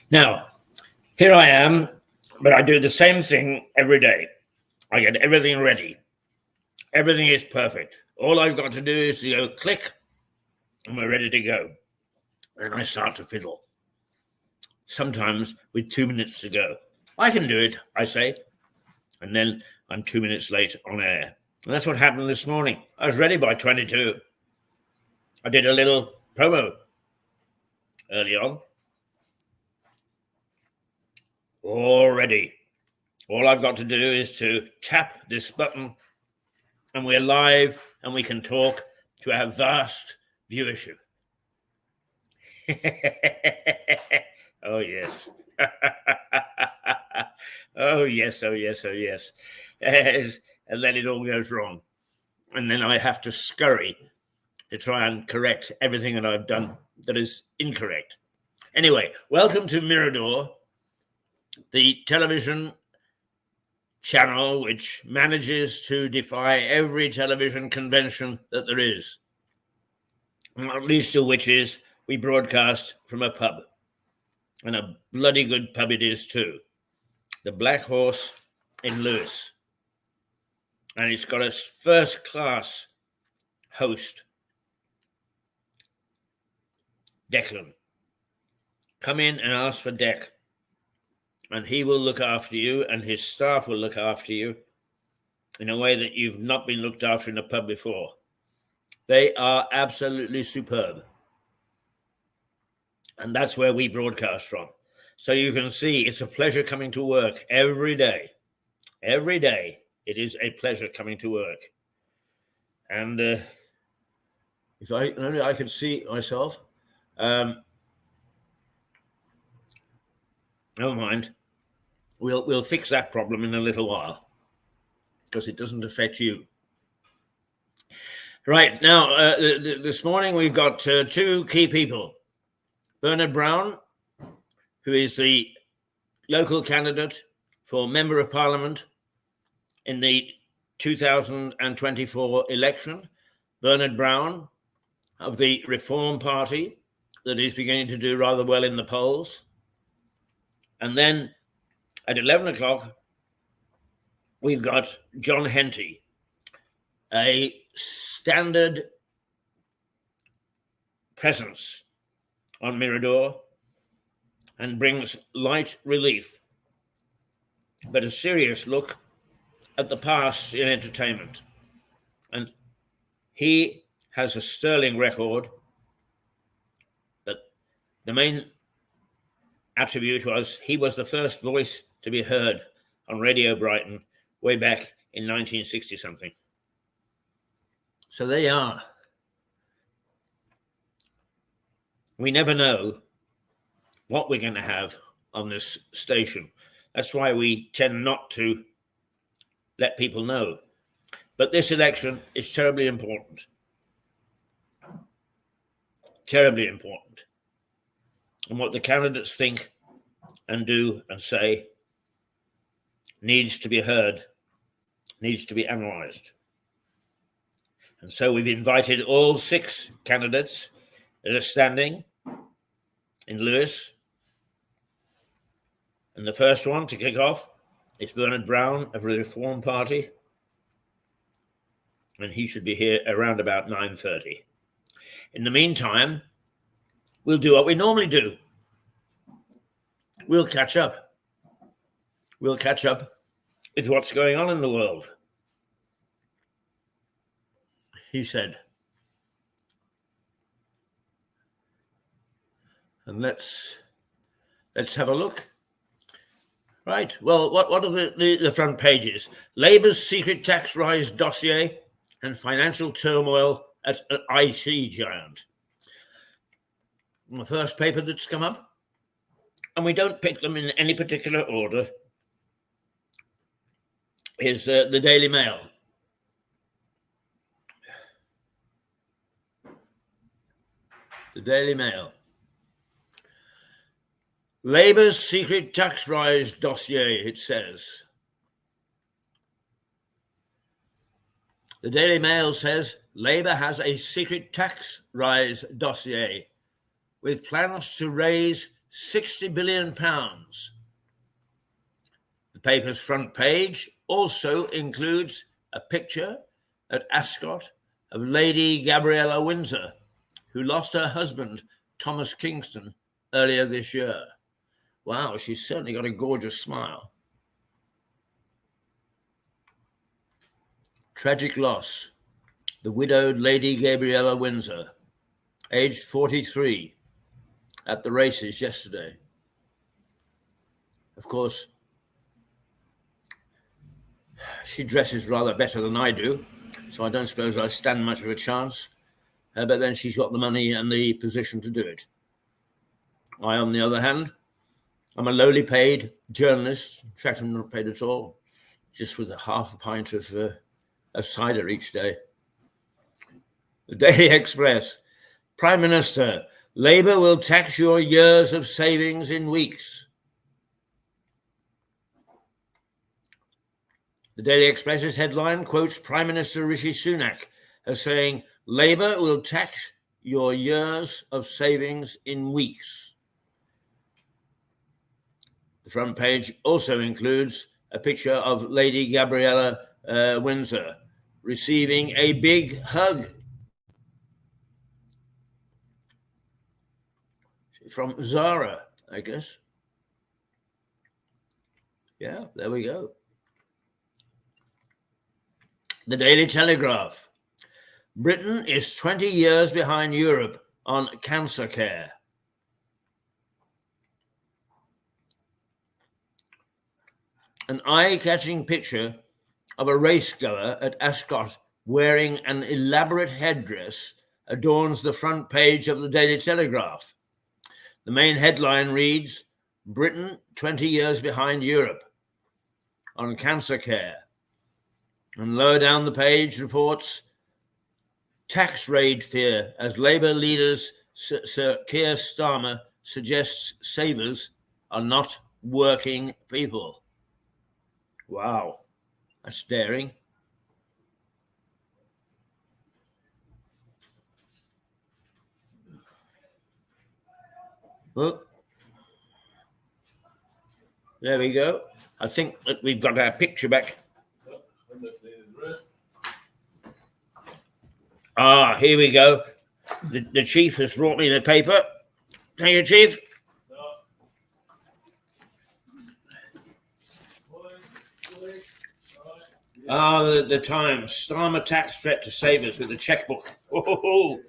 Now, here I am, but I do the same thing every day. I get everything ready. Everything is perfect. All I've got to do is to go click, and we're ready to go. And I start to fiddle, sometimes with 2 minutes to go. I can do it, I say, and then I'm 2 minutes late on air. And that's what happened this morning. I was ready by 22. I did a little promo early on. All ready. All I've got to do is to tap this button, and we're live, and we can talk to our vast viewership. Oh, yes. Oh, yes, oh, yes, oh, yes. And then it all goes wrong. And then I have to scurry to try and correct everything that I've done that is incorrect. Anyway, welcome to Mirador, the television channel which manages to defy every television convention that there is, not least of which is we broadcast from a pub, and a bloody good pub it is too, the Black Horse in Lewes, and it's got a first-class host, Declan. Come in and ask for Deck, and he will look after you, and his staff will look after you in a way that you've not been looked after in a pub before. They are absolutely superb. And that's where we broadcast from. So you can see it's a pleasure coming to work every day. Every day it is a pleasure coming to work. And if only I could see myself. Never mind. We'll fix that problem in a little while, because it doesn't affect you. Right, now, this morning we've got two key people. Bernard Brown, who is the local candidate for Member of Parliament in the 2024 election. Bernard Brown of the Reform Party, that is beginning to do rather well in the polls. And then at 11 o'clock, we've got John Henty, a standard presence on Mirador, and brings light relief, but a serious look at the past in entertainment. And he has a sterling record, but the main attribute was he was the first voice to be heard on Radio Brighton way back in 1960-something. So there you are. We never know what we're going to have on this station. That's why we tend not to let people know. But this election is terribly important. Terribly important. And what the candidates think and do and say needs to be heard, needs to be analysed. And so we've invited all 6 candidates that are standing in Lewes. And the first one to kick off is Bernard Brown of the Reform Party. And he should be here around about 9:30. In the meantime, we'll do what we normally do. We'll catch up. We'll catch up with what's going on in the world. He said. And let's have a look. Right. Well, what are the front pages? Labour's secret tax rise dossier and financial turmoil at an IT giant. And the first paper that's come up, and we don't pick them in any particular order, is the Daily Mail. The Daily Mail. Labour's secret tax rise dossier, it says. The Daily Mail says Labour has a secret tax rise dossier with plans to raise £60 billion. The paper's front page also includes a picture at Ascot of Lady Gabriella Windsor, who lost her husband, Thomas Kingston, earlier this year. Wow, she's certainly got a gorgeous smile. Tragic loss. The widowed Lady Gabriella Windsor, aged 43, at the races yesterday. Of course, she dresses rather better than I do, so I don't suppose I stand much of a chance. But then she's got the money and the position to do it. I, on the other hand, I'm a lowly paid journalist. In fact, I'm not paid at all, just with a half a pint of cider each day. The Daily Express. Prime Minister, Labour will tax your years of savings in weeks. The Daily Express's headline quotes Prime Minister Rishi Sunak as saying, Labour will tax your years of savings in weeks. The front page also includes a picture of Lady Gabriella Windsor receiving a big hug from Zara, I guess. Yeah, there we go. The Daily Telegraph. Britain is 20 years behind Europe on cancer care. An eye-catching picture of a racegoer at Ascot wearing an elaborate headdress adorns the front page of the Daily Telegraph. The main headline reads, Britain 20 years behind Europe on cancer care. And lower down the page reports, tax raid fear as Labour leaders Sir Keir Starmer suggests savers are not working people. Wow, that's daring. Well, there we go. I think that we've got our picture back. Here we go. The chief has brought me the paper. Thank you, Chief. The Times. Starmer tax threat to savers with a checkbook. Oh,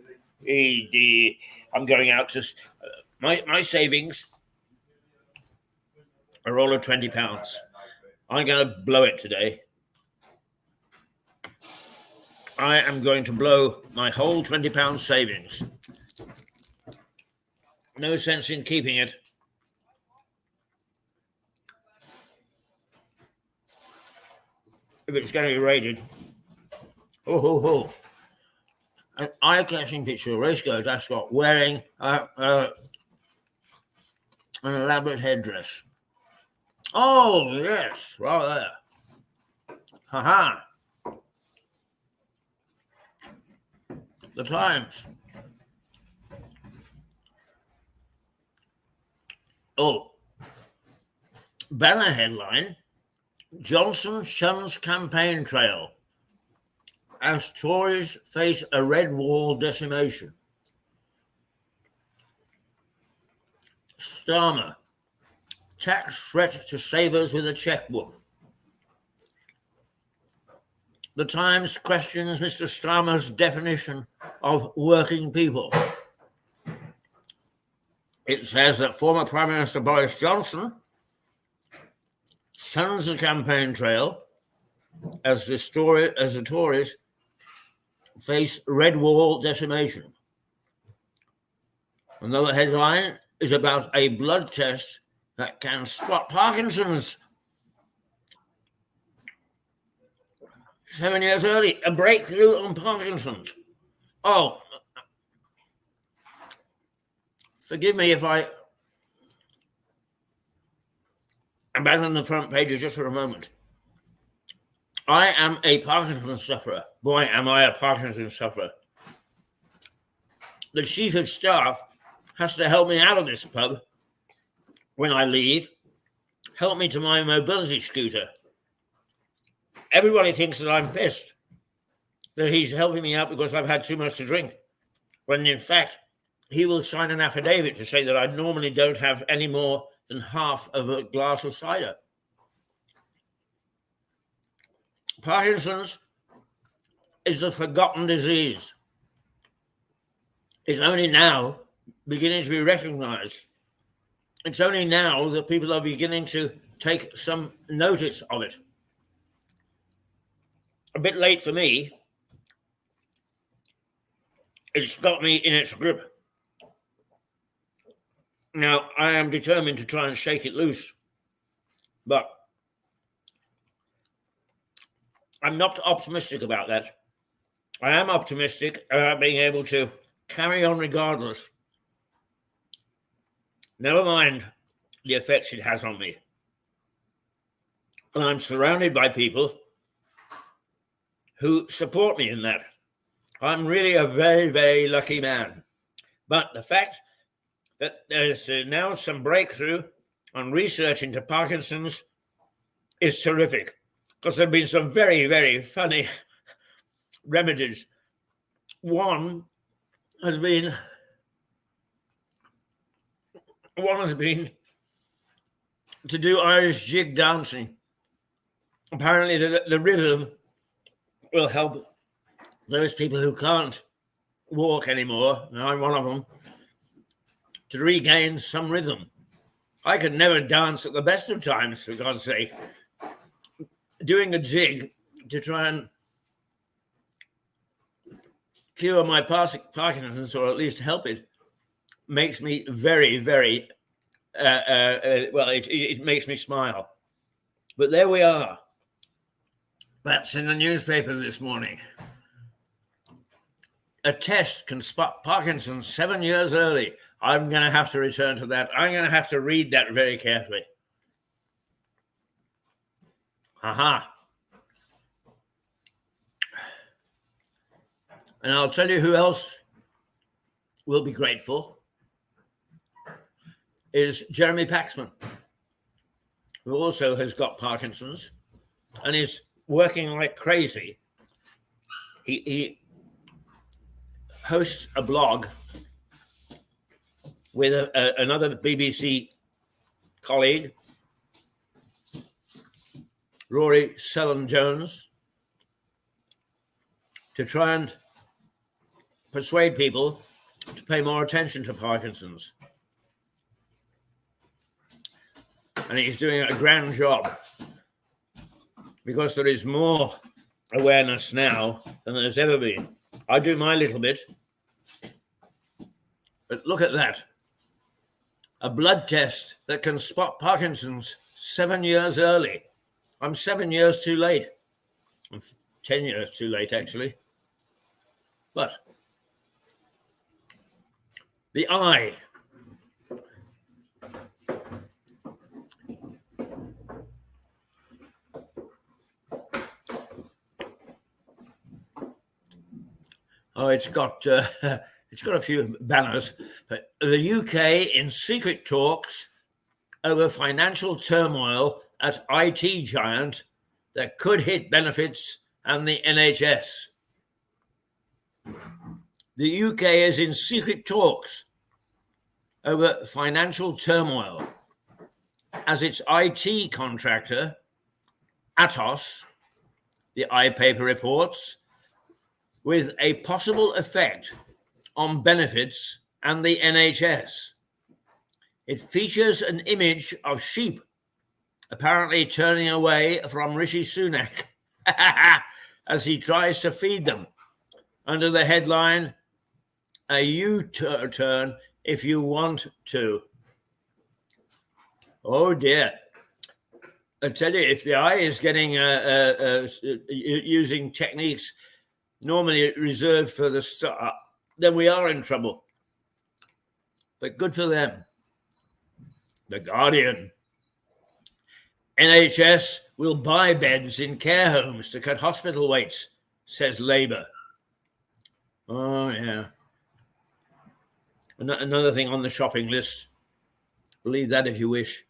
I'm going out to... My savings are all of £20. I'm going to blow it today. I am going to blow my whole £20 savings. No sense in keeping it. If it's going to be raided. An eye-catching picture of racegoer at Ascot wearing an elaborate headdress. Oh, yes, right there. Ha-ha. The Times. Oh, banner headline, Johnson shuns campaign trail as Tories face a red wall decimation. Starmer, tax threat to savers with a checkbook. The Times questions Mr. Starmer's definition of working people. It says that former Prime Minister Boris Johnson shuns the campaign trail as the Tories face red wall decimation. Another headline is about a blood test that can spot Parkinson's 7 years early, a breakthrough on Parkinson's. Oh, forgive me if I abandon the front pages just for a moment. I am a Parkinson's sufferer. Boy, am I a Parkinson's sufferer. The chief of staff has to help me out of this pub when I leave, help me to my mobility scooter. Everybody thinks that I'm pissed that he's helping me out because I've had too much to drink, when in fact, he will sign an affidavit to say that I normally don't have any more than half of a glass of cider. Parkinson's is a forgotten disease. It's only now beginning to be recognized. It's only now that people are beginning to take some notice of it. A bit late for me. It's got me in its grip. Now, I am determined to try and shake it loose, but I'm not optimistic about that. I am optimistic about being able to carry on regardless. Never mind the effects it has on me. And I'm surrounded by people who support me in that. I'm really a very, very lucky man. But the fact that there's now some breakthrough on research into Parkinson's is terrific, because there have been some very, very funny remedies. One has been to do Irish jig dancing. Apparently the rhythm will help those people who can't walk anymore, and I'm one of them, to regain some rhythm. I could never dance at the best of times, for God's sake. Doing a jig to try and cure my Parkinson's, or at least help it, makes me very, very, it makes me smile. But there we are. That's in the newspaper this morning. A test can spot Parkinson's 7 years early. I'm going to have to return to that. I'm going to have to read that very carefully. Aha. And I'll tell you who else will be grateful is Jeremy Paxman, who also has got Parkinson's and is working like crazy. He hosts a blog with another BBC colleague, Rory Sellon-Jones, to try and persuade people to pay more attention to Parkinson's. And he's doing a grand job, because there is more awareness now than there's ever been. I do my little bit, but look at that. A blood test that can spot Parkinson's 7 years early. I'm 7 years too late. I'm 10 years too late, actually. But the eye. Oh, it's got a few banners. But the UK in secret talks over financial turmoil at IT giant that could hit benefits and the NHS. The UK is in secret talks over financial turmoil as its IT contractor, Atos, the iPaper reports, with a possible effect on benefits and the NHS. It features an image of sheep apparently turning away from Rishi Sunak as he tries to feed them. under the headline, "A U-turn if you want to." Oh dear. I tell you, if the eye is getting using techniques normally reserved for the start, then we are in trouble. But good for them. The Guardian. NHS will buy beds in care homes to cut hospital waits, says Labour. Oh, yeah. Another thing on the shopping list. Believe that if you wish.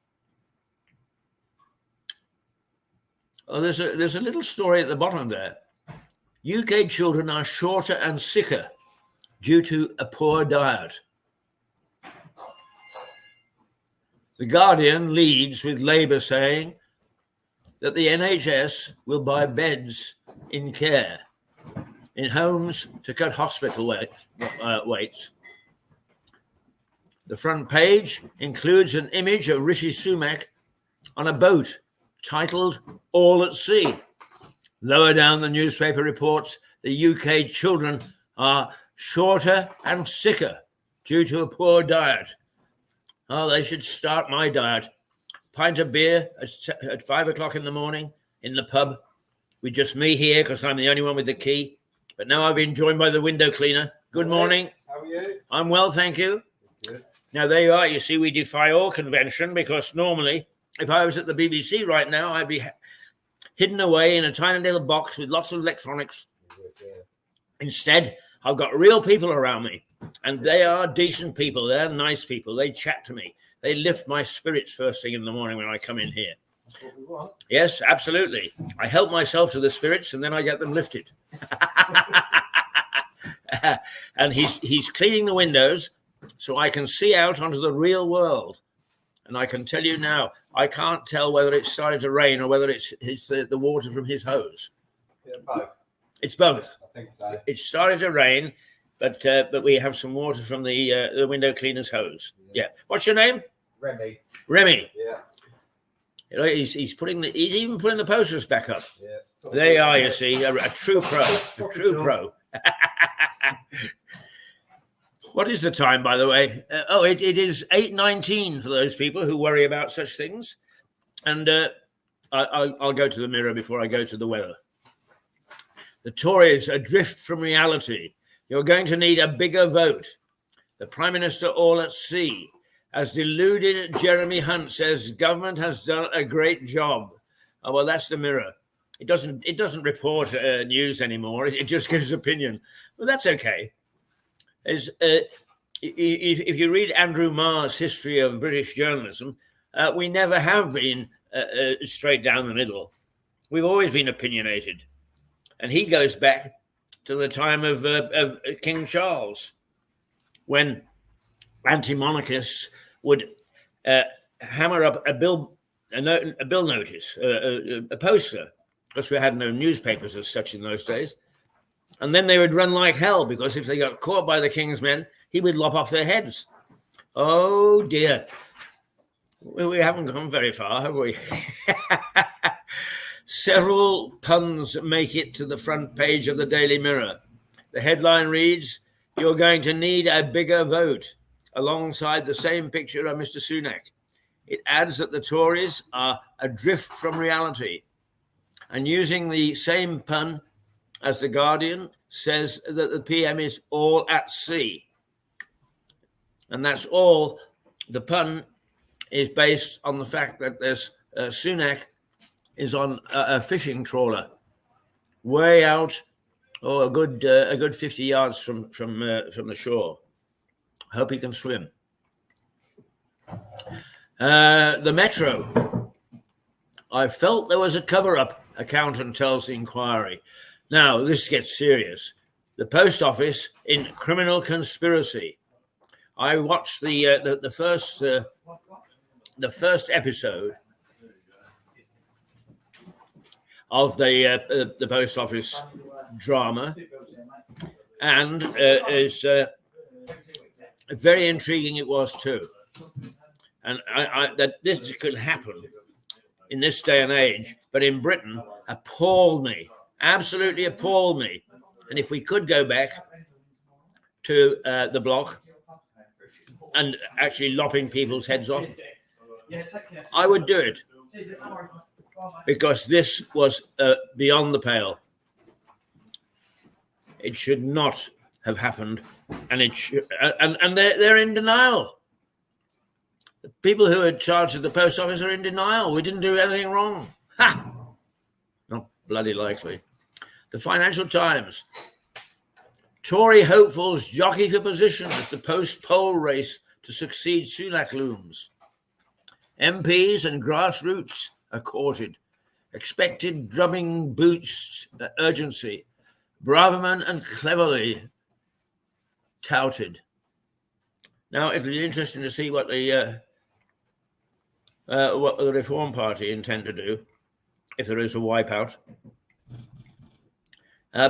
Oh, there's a little story at the bottom there. UK children are shorter and sicker due to a poor diet. The Guardian leads with Labour saying that the NHS will buy beds in care in homes to cut hospital waits. The front page includes an image of Rishi Sunak on a boat titled "All at Sea." Lower down, the newspaper reports the UK children are shorter and sicker due to a poor diet. Oh, they should start my diet. Pint of beer at 5 o'clock in the morning in the pub with just me here because I'm the only one with the key. But now I've been joined by the window cleaner. Good morning. How are you? I'm well, thank you. Good. Now, there you are. You see, we defy all convention because normally, if I was at the BBC right now, I'd be hidden away in a tiny little box with lots of electronics. Instead, I've got real people around me, and they are decent people. They're nice people. They chat to me. They lift my spirits first thing in the morning when I come in here. That's what we want. Yes, absolutely. I help myself to the spirits, and then I get them lifted. And he's cleaning the windows so I can see out onto the real world. And I can tell you now, I can't tell whether it's started to rain or whether it's the water from his hose. Yeah, both. It's both. I think so. It started to rain, but we have some water from the window cleaner's hose. Yeah. What's your name? Remy. Remy. Yeah. You know, he's even putting the posters back up. Yeah. There you are, you see, a true pro. A true pro. What is the time, by the way? It is 8:19 for those people who worry about such things. And I'll go to the mirror before I go to the weather. The Tories adrift from reality. You're going to need a bigger vote. The Prime Minister all at sea. As deluded Jeremy Hunt says, government has done a great job. Oh, well, that's the Mirror. It doesn't report news anymore. It just gives opinion. Well, that's okay. If you read Andrew Marr's history of British journalism, we never have been straight down the middle. We've always been opinionated. And he goes back to the time of King Charles, when anti-monarchists would hammer up a bill notice, a poster, because we had no newspapers as such in those days. And then they would run like hell, because if they got caught by the king's men, he would lop off their heads. Oh, dear. We haven't gone very far, have we? Several puns make it to the front page of the Daily Mirror. The headline reads, "You're going to need a bigger vote," alongside the same picture of Mr. Sunak. It adds that the Tories are adrift from reality. And using the same pun as The Guardian, says that the PM is all at sea. And that's all. The pun is based on the fact that there's Sunak is on a fishing trawler way out, a good 50 yards from the shore. Hope he can swim. The Metro. I felt there was a cover-up, accountant tells the Inquiry. Now, this gets serious. The post office in criminal conspiracy. I watched the first episode of the post office drama, and it's very intriguing. It was too, and that this could happen in this day and age, but in Britain, appalled me. Absolutely appalled me. And if we could go back to the block and actually lopping people's heads off, I would do it, because this was beyond the pale. It should not have happened, and they're in denial. The people who are in charge of the post office are in denial. We didn't do anything wrong. Ha! Not bloody likely. The Financial Times. Tory hopefuls jockey for position as the post-poll race to succeed Sunak looms. MPs and grassroots are courted. Expected drumming boosts urgency. Braverman and cleverly touted. Now, it'll be interesting to see what the Reform Party intend to do, if there is a wipeout.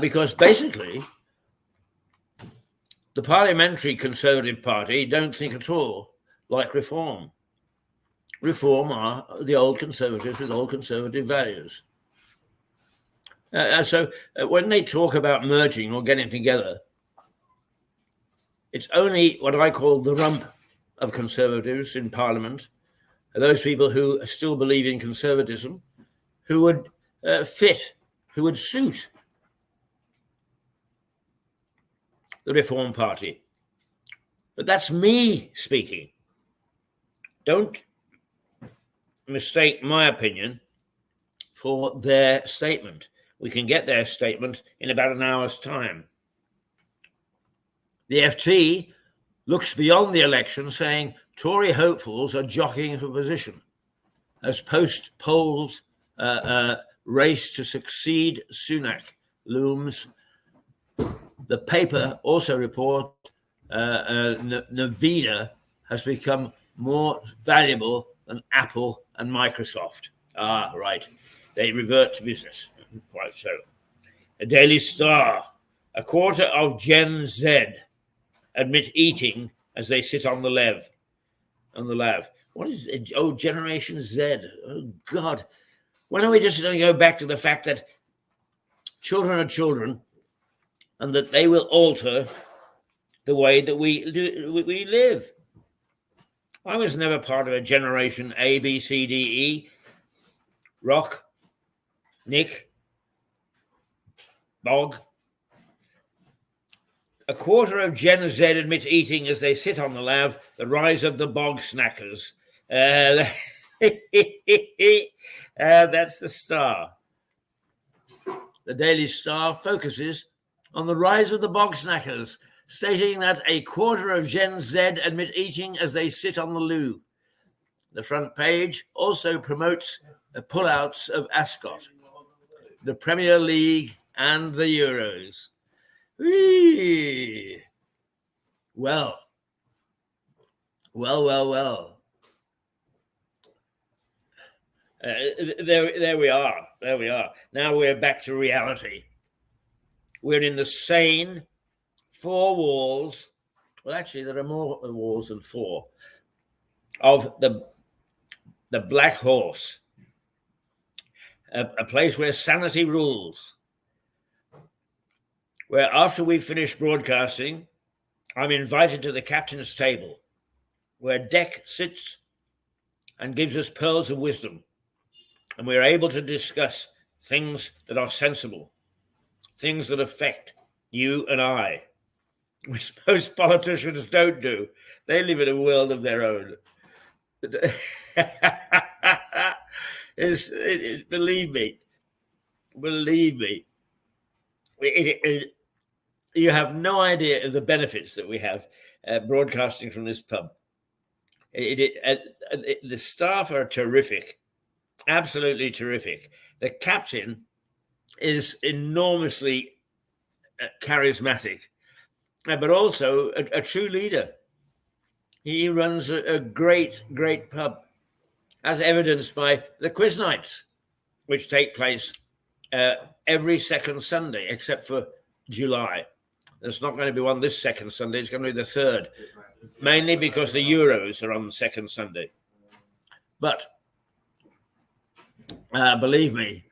Because basically, the Parliamentary Conservative Party don't think at all like Reform. Reform are the old Conservatives with old Conservative values. So when they talk about merging or getting together, it's only what I call the rump of Conservatives in Parliament, those people who still believe in conservatism, who would fit, who would suit the Reform Party. But that's me speaking. Don't mistake my opinion for their statement. We can get their statement in about an hour's time. The FT looks beyond the election, saying Tory hopefuls are jockeying for position as post-polls race to succeed Sunak looms. The paper also reports Nvidia has become more valuable than Apple and Microsoft. Ah, right. They revert to business. Quite so. A Daily Star. A quarter of Gen Z admit eating as they sit on the lav. What is it? Oh, Generation Z. Oh, God. When are we just going to go back to the fact that children are children and that they will alter the way that we live? I was never part of a generation A, B, C, D, E. Rock, Nick, Bog. A quarter of Gen Z admit eating as they sit on the lav, the rise of the bog snackers. That's the Star. The Daily Star focuses on the rise of the bog snackers, stating that a quarter of Gen Z admit eating as they sit on the loo. The front page also promotes the pullouts of Ascot, the Premier League and the Euros. Whee! Well. There we are. Now we're back to reality. We're in the sane four walls. Well, actually, there are more walls than four of the Black Horse, a place where sanity rules. Where after we finish broadcasting, I'm invited to the captain's table, where Deck sits and gives us pearls of wisdom, and we're able to discuss things that are sensible, things that affect you and I, which most politicians don't do. They live in a world of their own. Believe me, you have no idea of the benefits that we have broadcasting from this pub. The staff are terrific, absolutely terrific. The captain is enormously charismatic, but also a true leader. He runs a great pub, as evidenced by the quiz nights, which take place every second Sunday, except for July. There's not going to be one this second Sunday. It's going to be the third, mainly because the Euros are on the second Sunday. But believe me,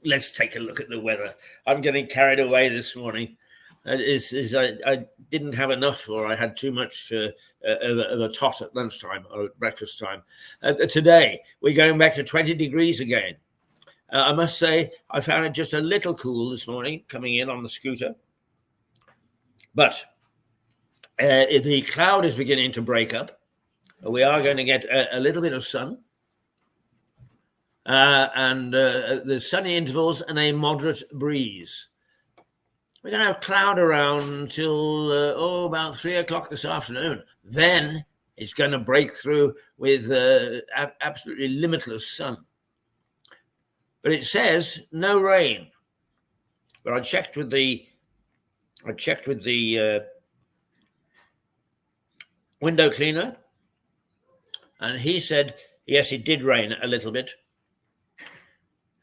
Let's take a look at the weather. I'm getting carried away this morning. I didn't have enough, or I had too much of a tot at lunchtime or at breakfast time. Today, we're going back to 20 degrees again. I must say, I found it just a little cool this morning coming in on the scooter. But the cloud is beginning to break up. We are going to get a little bit of sun. And the sunny intervals and a moderate breeze. We're going to have cloud around until about 3 o'clock this afternoon. Then it's going to break through with absolutely limitless sun. But it says no rain. But I checked with the window cleaner, and he said yes, it did rain a little bit.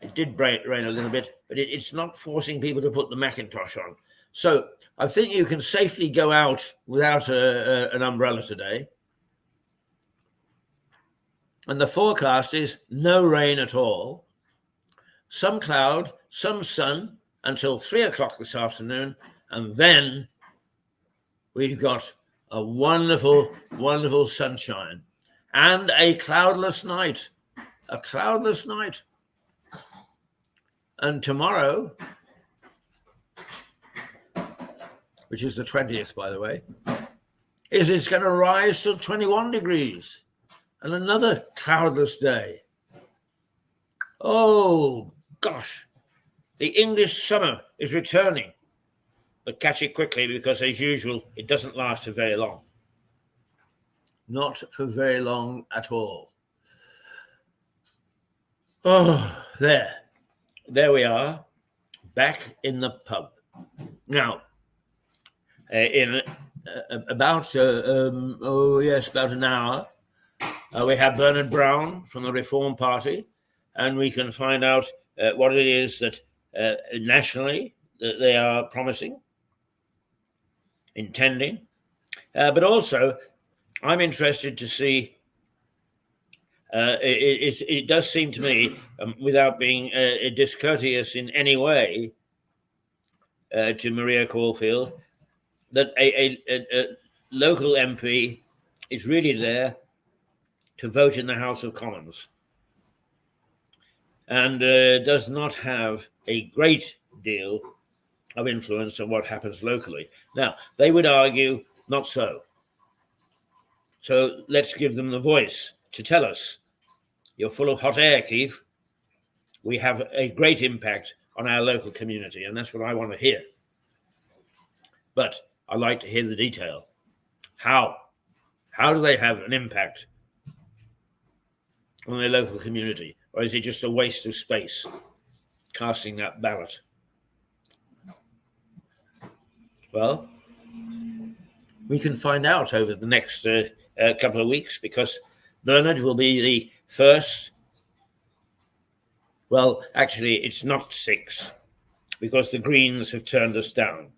It did rain a little bit, but it's not forcing people to put the Macintosh on. So I think you can safely go out without an umbrella today. And the forecast is no rain at all. Some cloud, some sun until 3 o'clock this afternoon. And then we've got a wonderful, wonderful sunshine and a cloudless night. A cloudless night. And tomorrow, which is the 20th, by the way, it's going to rise to 21 degrees and another cloudless day. Oh, gosh. The English summer is returning. But catch it quickly because, as usual, it doesn't last for very long. Not for very long at all. Oh, there we are, back in the pub. Now, in about an hour, we have Bernard Brown from the Reform Party, and we can find out what it is that nationally that they are promising, intending, but also I'm interested to see. It does seem to me, without being discourteous in any way to Maria Caulfield, that a local MP is really there to vote in the House of Commons and does not have a great deal of influence on what happens locally. Now, they would argue not so. So let's give them the voice to tell us, you're full of hot air, Keith. We have a great impact on our local community, and that's what I want to hear. But I'd like to hear the detail. How? How do they have an impact on their local community? Or is it just a waste of space, casting that ballot? Well, we can find out over the next couple of weeks, because Bernard will be the first. Well, actually, it's not 6, because the Greens have turned us down.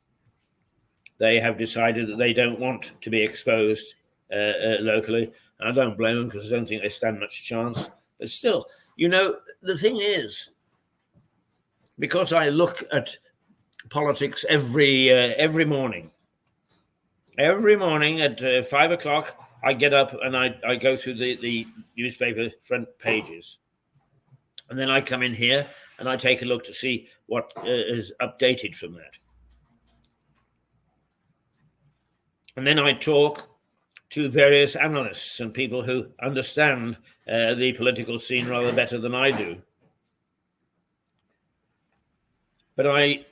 They have decided that they don't want to be exposed locally. And I don't blame them, because I don't think they stand much chance. But still, the thing is, because I look at politics every morning. Every morning at 5 o'clock, I get up and I go through the newspaper front pages. And then I come in here and I take a look to see what is updated from that. And then I talk to various analysts and people who understand the political scene rather better than I do. But I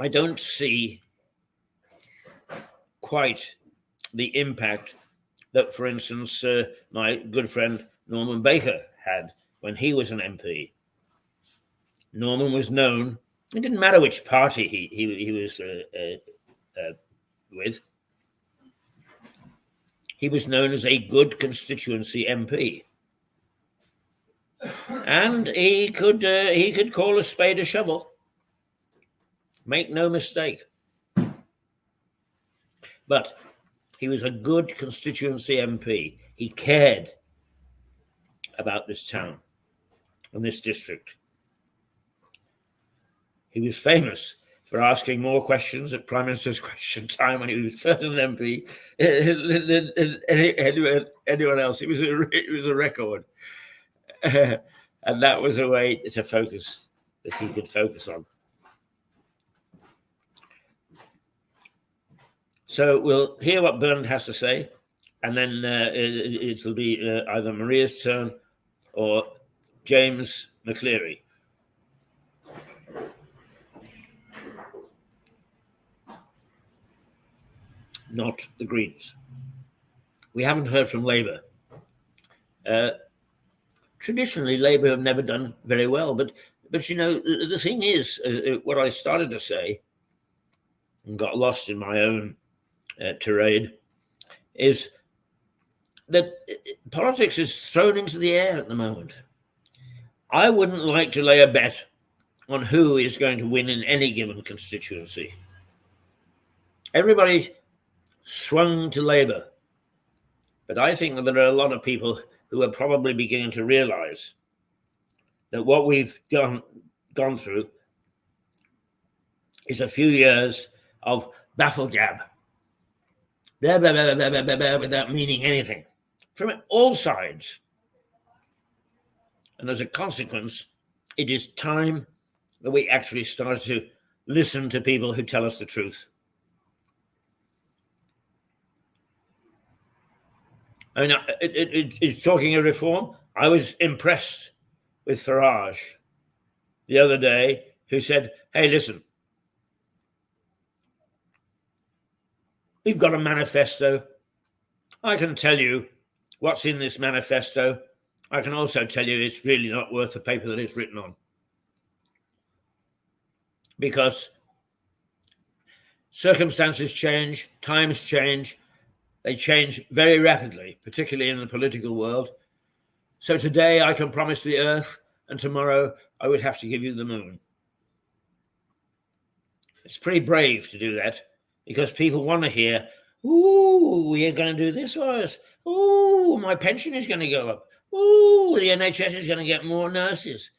don't see quite the impact that, for instance, my good friend Norman Baker had when he was an MP. Norman was known, it didn't matter which party he was with, he was known as a good constituency MP. And he could call a spade a shovel. Make no mistake. But he was a good constituency MP. He cared about this town. in this district. He was famous for asking more questions at Prime Minister's Question Time when he was first an MP than anyone else. It was a record. And that was a way to focus, that he could focus on. So we'll hear what Bernard has to say, and then it'll be either Maria's turn or James McCleary. Not the Greens. We haven't heard from Labour. Traditionally, Labour have never done very well, but you know, the thing is, what I started to say and got lost in my own tirade is that politics is thrown into the air at the moment. I wouldn't like to lay a bet on who is going to win in any given constituency. Everybody swung to Labour, but I think that there are a lot of people who are probably beginning to realise that what we've gone through is a few years of baffle-gab, blah, blah, blah, blah, blah, blah, blah, without meaning anything, from all sides. And as a consequence, it is time that we actually start to listen to people who tell us the truth. I mean, it's talking of reform. I was impressed with Farage the other day, who said, hey, listen, we've got a manifesto. I can tell you what's in this manifesto. I can also tell you it's really not worth the paper that it's written on. Because circumstances change, times change, they change very rapidly, particularly in the political world. So today I can promise the earth, and tomorrow I would have to give you the moon. It's pretty brave to do that, because people want to hear, ooh, we're going to do this for us. Ooh, my pension is going to go up. Ooh, the NHS is going to get more nurses.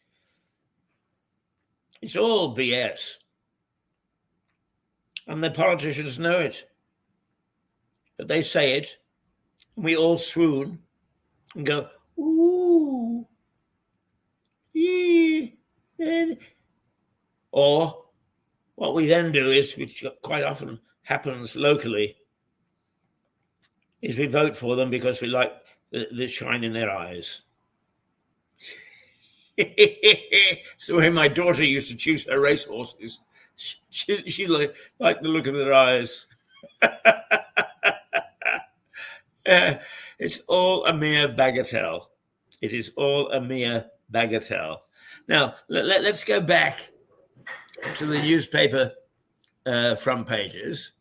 It's all BS. And the politicians know it. But they say it, and we all swoon and go, ooh, yeah. Or what we then do is, which quite often happens locally, is we vote for them because we like the shine in their eyes. So when my daughter used to choose her racehorses, she liked the look of their eyes. It's all a mere bagatelle. It is all a mere bagatelle. Now, let's go back to the newspaper front pages.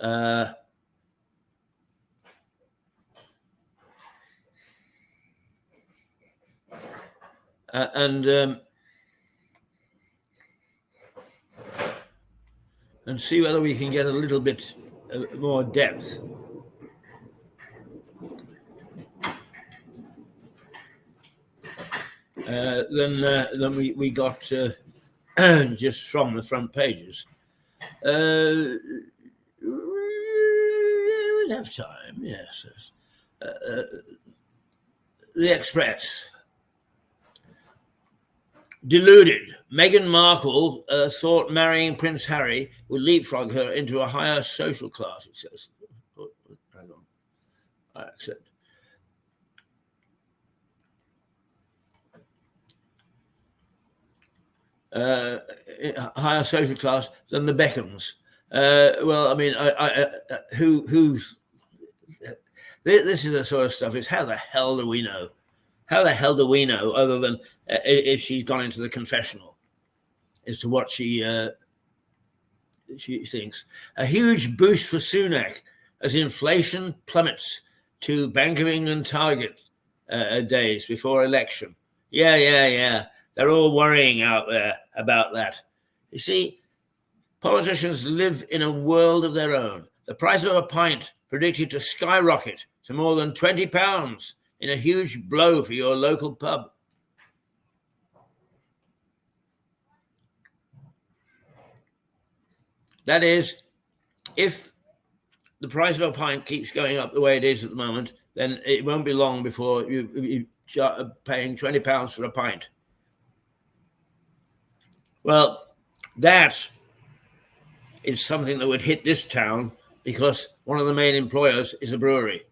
And see whether we can get a little bit more depth. Than we got just from the front pages. We'll have time, yes. The Express. Deluded. Meghan Markle thought marrying Prince Harry would leapfrog her into a higher social class, it says. Hang on. I accept. Higher social class than the Beckhams. Well, I mean, who's... This is the sort of stuff, is how the hell do we know? How the hell do we know, other than if she's gone into the confessional, as to what she thinks? A huge boost for Sunak as inflation plummets to Bank of England target days before election. Yeah. They're all worrying out there about that. You see, politicians live in a world of their own. The price of a pint predicted to skyrocket to more than £20 in a huge blow for your local pub. That is, if the price of a pint keeps going up the way it is at the moment, then it won't be long before you start paying £20 for a pint. Well, that is something that would hit this town because one of the main employers is a brewery.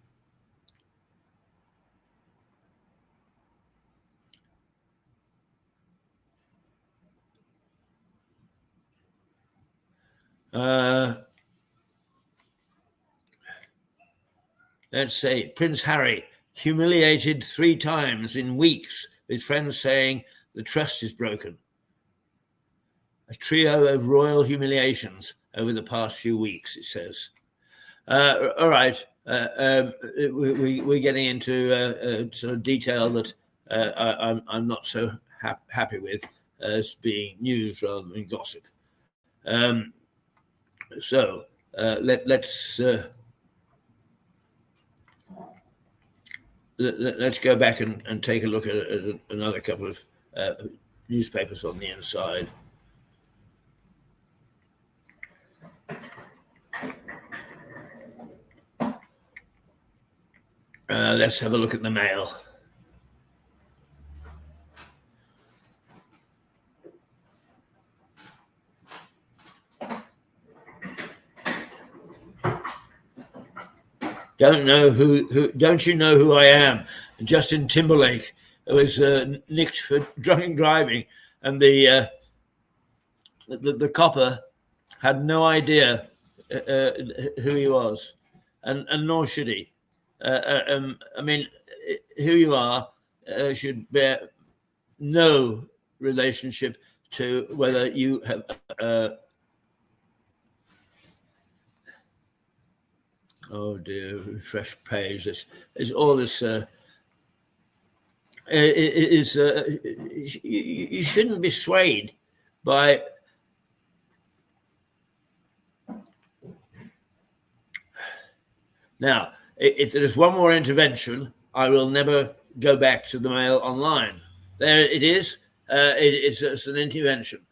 Let's say Prince Harry humiliated 3 times in weeks, with friends saying the trust is broken. A trio of royal humiliations over the past few weeks, it says. All right, we're getting into sort of detail that I'm not so happy with as being news rather than gossip. So let's go back and take a look at another couple of newspapers on the inside. Let's have a look at the Mail. Don't you know who I am? Justin Timberlake was nicked for drunk driving, and the copper had no idea who he was, and nor should he. I mean, who you are should bear no relationship to whether you have. Oh dear! Refresh page. There's all this. You shouldn't be swayed by. Now, if there is one more intervention, I will never go back to the Mail online. There it is. It's an intervention.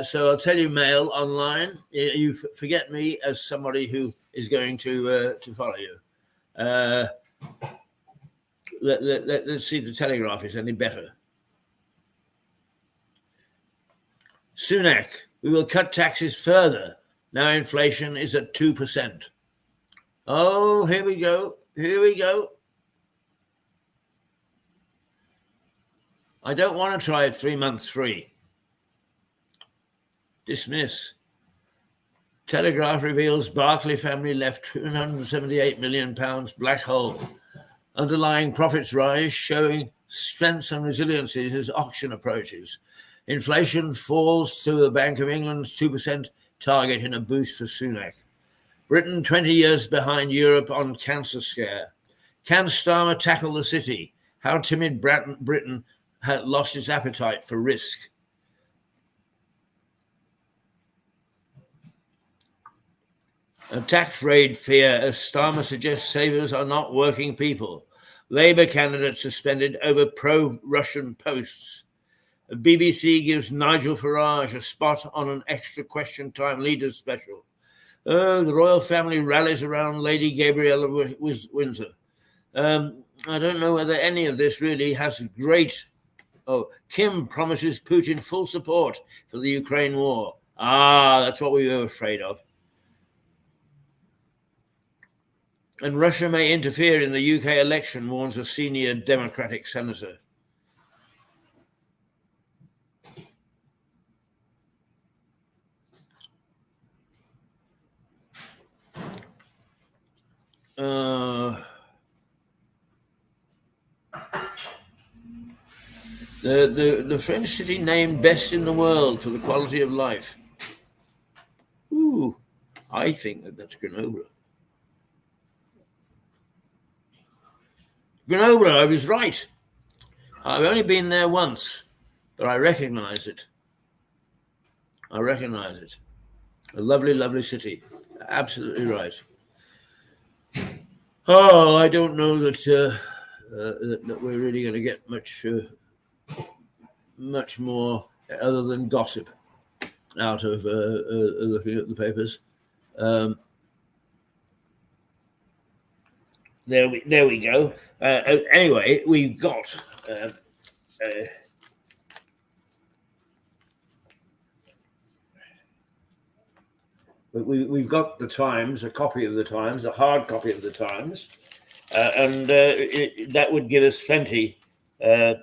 So I'll tell you, Mail online. You forget me as somebody who is going to follow you. Let's see if the Telegraph is any better. Sunak, we will cut taxes further. Now inflation is at 2%. Oh, here we go. Here we go. I don't want to try it 3 months free. Dismiss. Telegraph reveals Barclay family left £278 million black hole. Underlying profits rise, showing strengths and resiliencies as auction approaches. Inflation falls to the Bank of England's 2% target in a boost for Sunak. Britain 20 years behind Europe on cancer scare. Can Starmer tackle the city? How timid Britain had lost its appetite for risk. A tax raid fear as Starmer suggests savers are not working people. Labour candidate suspended over pro-Russian posts. The BBC gives Nigel Farage a spot on an extra question time leaders special. The royal family rallies around Lady Gabriella of Windsor. I don't know whether any of this really has great... Oh, Kim promises Putin full support for the Ukraine war. That's what we were afraid of. And Russia may interfere in the UK election, warns a senior Democratic senator. The French city named best in the world for the quality of life. Ooh, I think that's Grenoble. Grenoble, I was right. I've only been there once, but I recognize it. A lovely, lovely city. Absolutely right. Oh, I don't know that that we're really going to get much more other than gossip out of looking at the papers. There we go. Anyway, we've got we've got the Times, a copy of the Times, a hard copy of the Times, and that would give us plenty to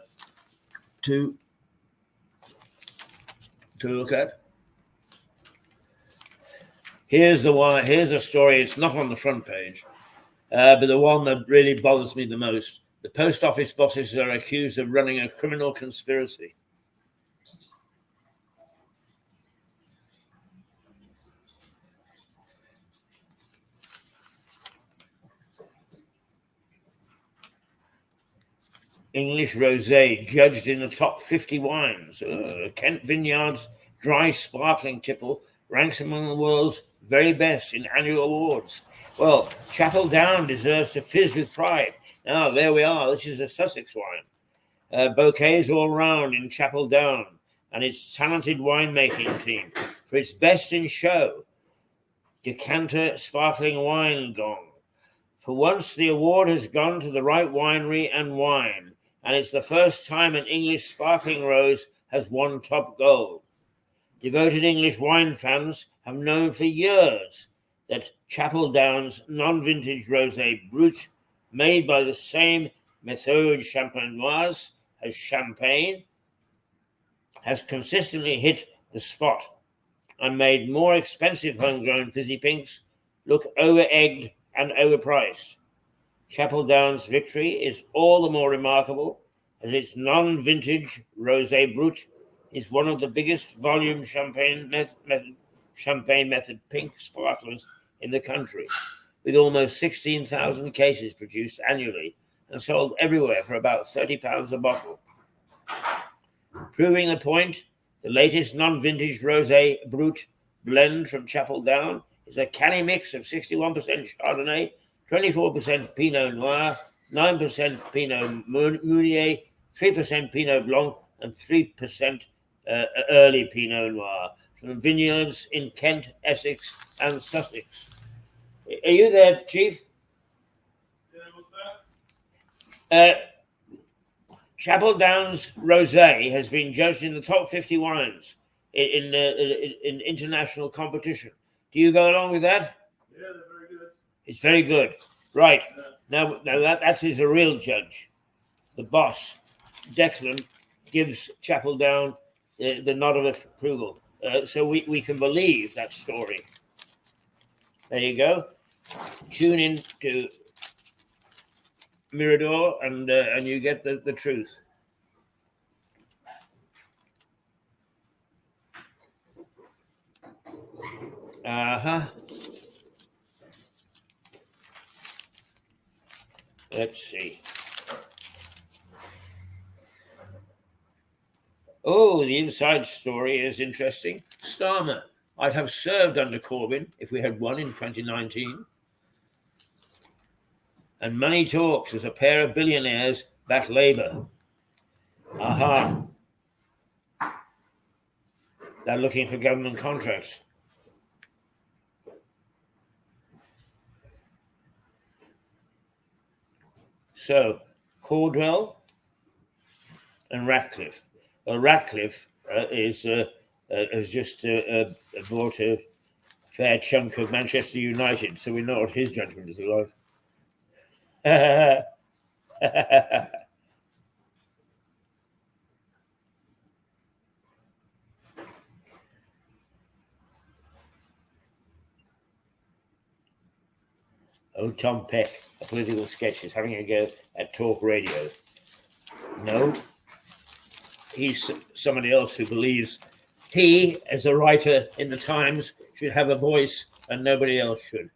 look at. Here's a story. It's not on the front page, but the one that really bothers me the most. The post office bosses are accused of running a criminal conspiracy. English rosé judged in the top 50 wines. Kent Vineyards dry sparkling tipple ranks among the world's very best in annual awards. Well, Chapel Down deserves to fizz with pride. Now, there we are. This is a Sussex wine. Bouquets all round in Chapel Down and its talented winemaking team for its best in show. Decanter sparkling wine gong. For once, the award has gone to the right winery and wine, and it's the first time an English sparkling rose has won top gold. Devoted English wine fans have known for years that Chapel Down's non-vintage rosé brut, made by the same méthode champenoise as champagne, has consistently hit the spot and made more expensive homegrown fizzy pinks look over-egged and overpriced. Chapel Down's victory is all the more remarkable as its non-vintage rosé brut is one of the biggest volume champagne method pink sparklers in the country, with almost 16,000 cases produced annually and sold everywhere for about £30 a bottle. Proving the point, the latest non-vintage rosé brut blend from Chapel Down is a canny mix of 61% Chardonnay, 24% Pinot Noir, 9% Pinot Meunier, 3% Pinot Blanc, and 3% early Pinot Noir from vineyards in Kent, Essex, and Sussex. Are you there, Chief? Yeah, what's that? Chapel Down's rosé has been judged in the top 50 wines in international competition. Do you go along with that? Yeah, they're very good. It's very good. Right. Yeah. Now that is a real judge. The boss, Declan, gives Chapel Down the nod of approval. So we can believe that story. There you go. Tune in to Mirador and you get the truth. Let's see. Oh, the inside story is interesting. Starmer. I'd have served under Corbyn if we had won in 2019. And money talks as a pair of billionaires back Labour. Aha. They're looking for government contracts. So, Cordwell and Ratcliffe. Ratcliffe has just bought a fair chunk of Manchester United, so we know what his judgment is like. Oh, Tom Peck, a political sketch, is having a go at talk radio. No, he's somebody else who believes he, as a writer in the Times, should have a voice and nobody else should.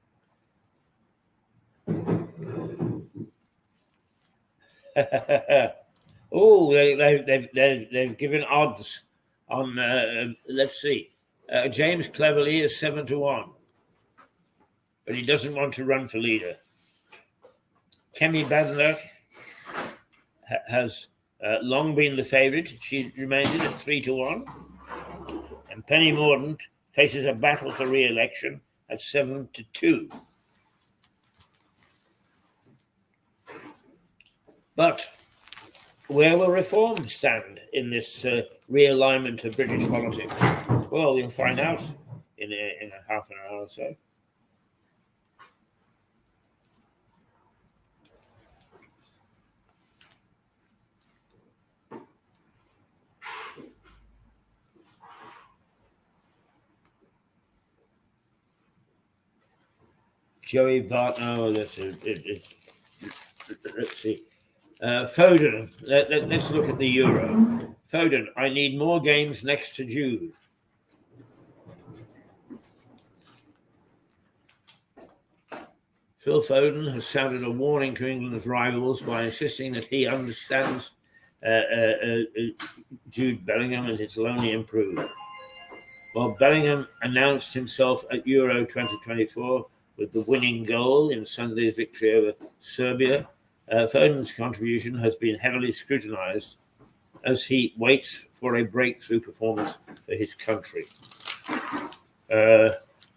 Oh, they've given odds on. Let's see. James Cleverly is 7-1, but he doesn't want to run for leader. Kemi Badenoch has long been the favourite. She remains it at 3-1. And Penny Mordaunt faces a battle for re-election at 7-2. But where will reform stand in this realignment of British politics? Well, we'll find out in a half an hour or so. Joey Bart. Oh, let's see. Foden. Let's look at the Euro. Foden. I need more games next to Jude. Phil Foden has sounded a warning to England's rivals by insisting that he understands Jude Bellingham and it'll only improve. While Bellingham announced himself at Euro 2024 with the winning goal in Sunday's victory over Serbia, Foden's contribution has been heavily scrutinised as he waits for a breakthrough performance for his country.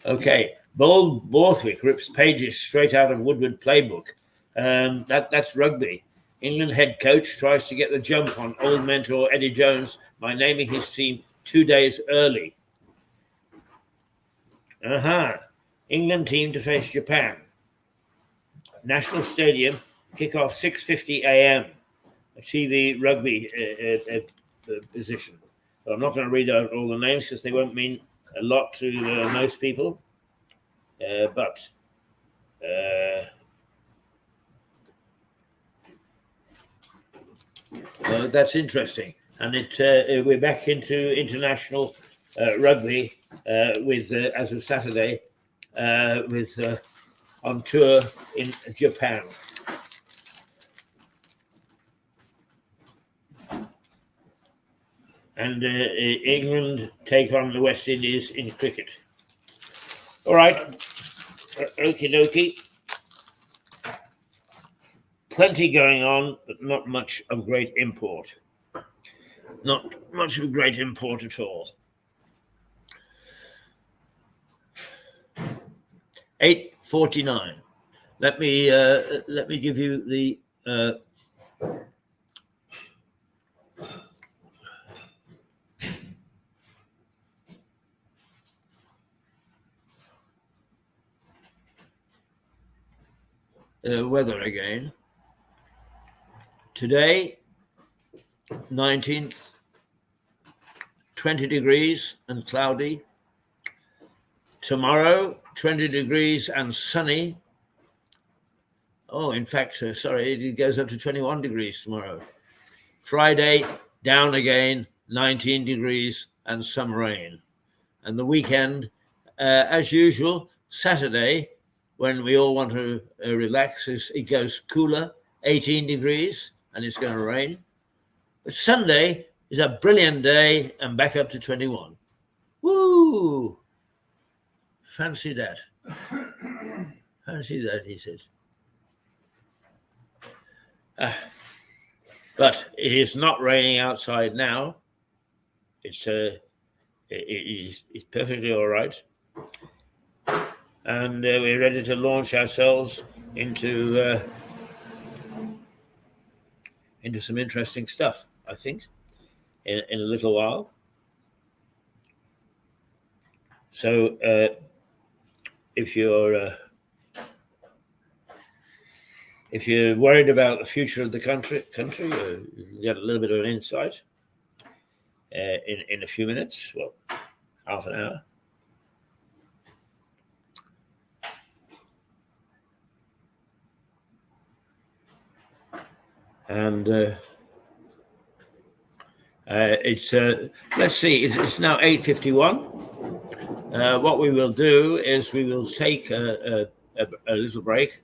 Okay, Bold Borthwick rips pages straight out of Woodward playbook. That's rugby. England head coach tries to get the jump on old mentor Eddie Jones by naming his team 2 days early. England team to face Japan. National Stadium, kickoff 6:50 a.m. A TV rugby position. So I'm not going to read out all the names because they won't mean a lot to most people. But that's interesting. And we're back into international rugby with as of Saturday with on tour in Japan. And England take on the West Indies in cricket. All right, okie dokie. Plenty going on, but not much of great import. Not much of great import at all. 8:49. Let me give you the weather again. Today, 19th, 20 degrees and cloudy. Tomorrow, 20 degrees and sunny. Oh, in fact, sorry, it goes up to 21 degrees tomorrow. Friday, down again, 19 degrees and some rain. And the weekend, as usual, Saturday, when we all want to relax, it goes cooler, 18 degrees, and it's going to rain. But Sunday is a brilliant day and back up to 21. Woo! Fancy that. Fancy that, he said. But it is not raining outside now. It's perfectly all right. And we're ready to launch ourselves into some interesting stuff, I think, in a little while. So if you're worried about the future of the country, you get a little bit of an insight in a few minutes, well, half an hour. And it's let's see, it's now 8:51. What we will do is we will take a little break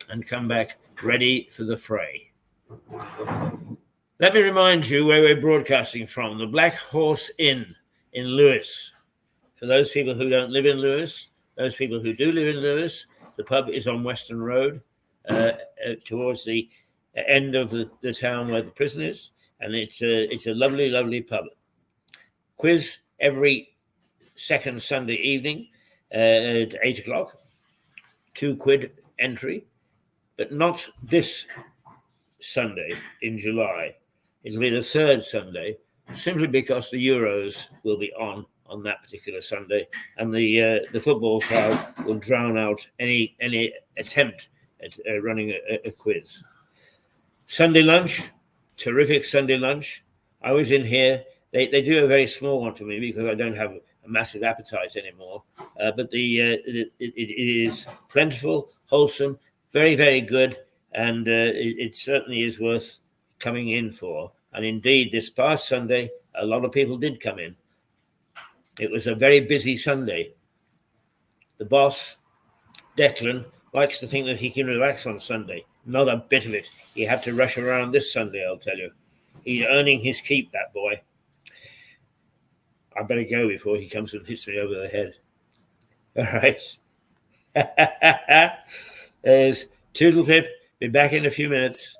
and come back ready for the fray. Let me remind you where we're broadcasting from, the Black Horse Inn in Lewes. For those people who don't live in Lewes, those people who do live in Lewes, the pub is on Western Road towards the end of the town where the prison is, and it's a lovely, lovely pub. Quiz every second Sunday evening at 8 o'clock, £2 entry, but not this Sunday in July. It'll be the third Sunday, simply because the Euros will be on that particular Sunday, and the football crowd will drown out any attempt at running a quiz. Sunday lunch, terrific Sunday lunch. I was in here. They do a very small one for me because I don't have a massive appetite anymore. But it is plentiful, wholesome, very, very good, and it certainly is worth coming in for. And indeed, this past Sunday, a lot of people did come in. It was a very busy Sunday. The boss, Declan, likes to think that he can relax on Sunday. Not a bit of it. He had to rush around this Sunday, I'll tell you. He's earning his keep, that boy. I better go before he comes and hits me over the head. All right. There's Toodle Pip. Be back in a few minutes.